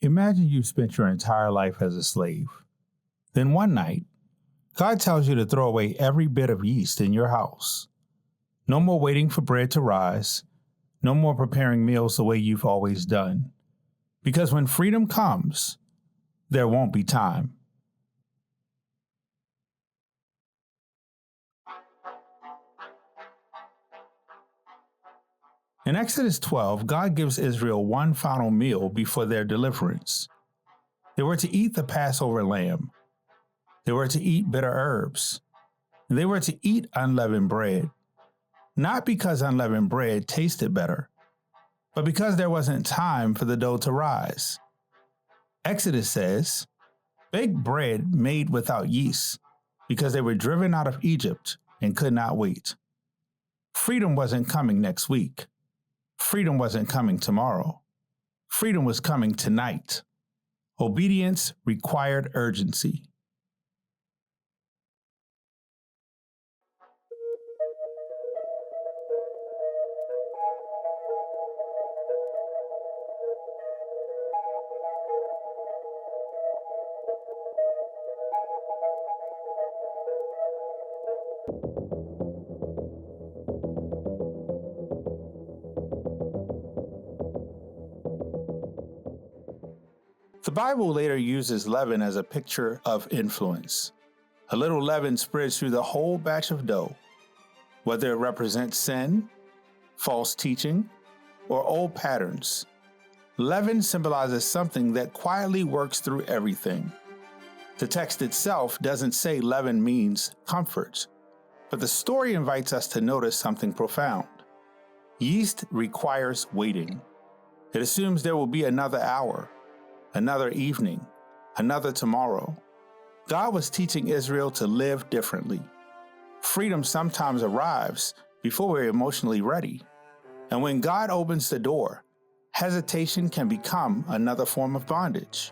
Imagine you've spent your entire life as a slave. Then one night, God tells you to throw away every bit of yeast in your house. No more waiting for bread to rise. No more preparing meals the way you've always done. Because when freedom comes, there won't be time. In Exodus 12, God gives Israel one final meal before their deliverance. They were to eat the Passover lamb. They were to eat bitter herbs. They were to eat unleavened bread. Not because unleavened bread tasted better, but because there wasn't time for the dough to rise. Exodus says, bake bread made without yeast, because they were driven out of Egypt and could not wait. Freedom wasn't coming next week. Freedom wasn't coming tomorrow. Freedom was coming tonight. Obedience required urgency. The Bible later uses leaven as a picture of influence. A little leaven spreads through the whole batch of dough, whether it represents sin, false teaching, or old patterns. Leaven symbolizes something that quietly works through everything. The text itself doesn't say leaven means comfort, but the story invites us to notice something profound. Yeast requires waiting. It assumes there will be another hour, another evening, another tomorrow. God was teaching Israel to live differently. Freedom sometimes arrives before we're emotionally ready. And when God opens the door, hesitation can become another form of bondage.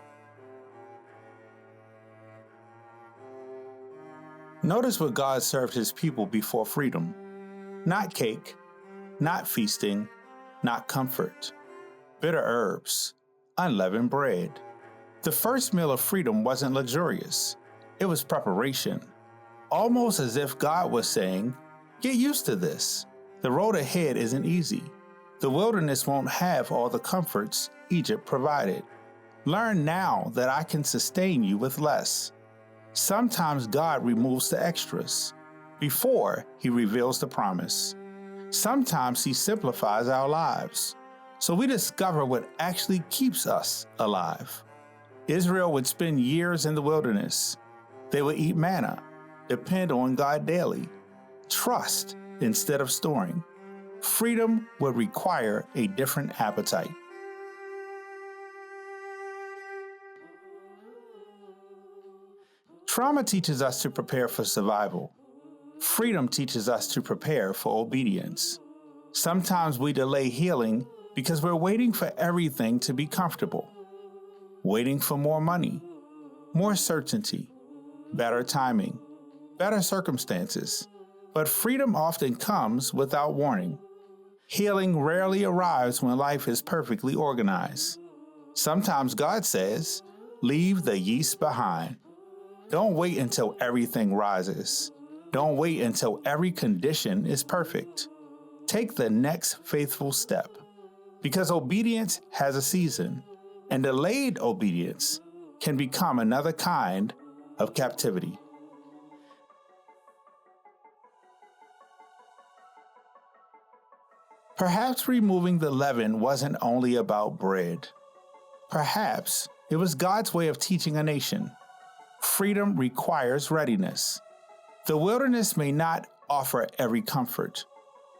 Notice what God served his people before freedom. Not cake, not feasting, not comfort. Bitter herbs, unleavened bread. The first meal of freedom wasn't luxurious. It was preparation. Almost as if God was saying, get used to this. The road ahead isn't easy. The wilderness won't have all the comforts Egypt provided. Learn now that I can sustain you with less. Sometimes God removes the extras before he reveals the promise. Sometimes he simplifies our lives, so we discover what actually keeps us alive. Israel would spend years in the wilderness. They would eat manna, depend on God daily, trust instead of storing. Freedom would require a different appetite. Trauma teaches us to prepare for survival. Freedom teaches us to prepare for obedience. Sometimes we delay healing because we're waiting for everything to be comfortable. Waiting for more money, more certainty, better timing, better circumstances. But freedom often comes without warning. Healing rarely arrives when life is perfectly organized. Sometimes God says, leave the yeast behind. Don't wait until everything rises. Don't wait until every condition is perfect. Take the next faithful step. Because obedience has a season, and delayed obedience can become another kind of captivity. Perhaps removing the leaven wasn't only about bread. Perhaps it was God's way of teaching a nation. Freedom requires readiness. The wilderness may not offer every comfort,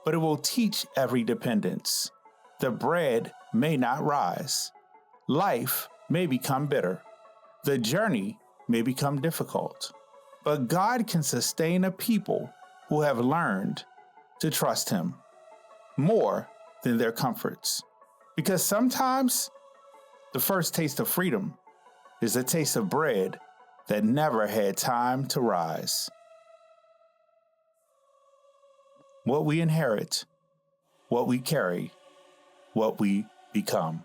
but it will teach every dependence. The bread may not rise. Life may become bitter. The journey may become difficult. But God can sustain a people who have learned to trust him more than their comforts. Because sometimes the first taste of freedom is a taste of bread that never had time to rise. What we inherit, what we carry, what we become.